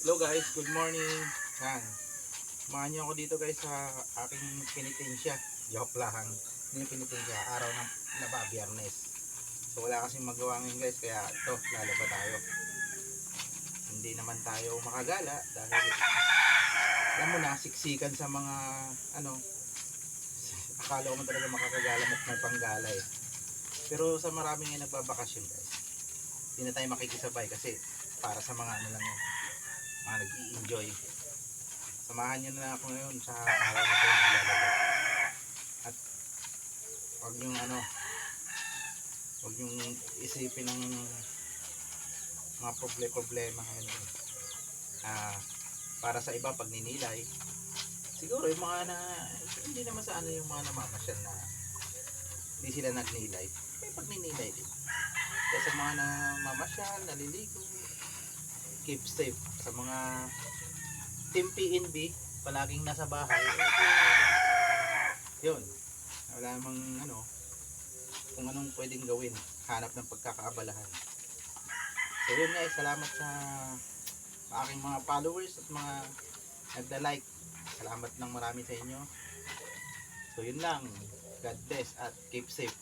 Hello guys, good morning. Yan. Samahan niyo ako dito guys sa aking penitensya. Joke lang. Hindi penitensya, araw ng laba, Biyernes. So wala kasing magawa ngayon guys, kaya ito, lalaba tayo. Hindi naman tayo makagala dahil alam mo na, siksikan sa mga ano, akala ko man talaga makakagala at may panggala eh. Pero sa marami ngayon nagbabakasyon guys, hindi na tayo makikisabay kasi para sa mga ano lang yun, mga nag-i-enjoy. Samahan nyo na ako ngayon sa araw na ito maglalaba. At huwag yung ano, huwag yung isipin ng mga problema ngayon. Para sa iba pag ninilay, siguro yung mga na, hindi naman sa ano yung mga namamasyal na hindi sila nagnilay, may pag ninilay din. Kaya sa mga namamasyal, naliligo, keep safe. Sa mga Team PNB, palaging nasa bahay, yun, wala namang ano, kung anong pwedeng gawin, hanap ng pagkakaabalahan. So yun guys, salamat sa aking mga followers at mga nagda-like. Salamat ng marami sa inyo. So yun lang, God bless at keep safe.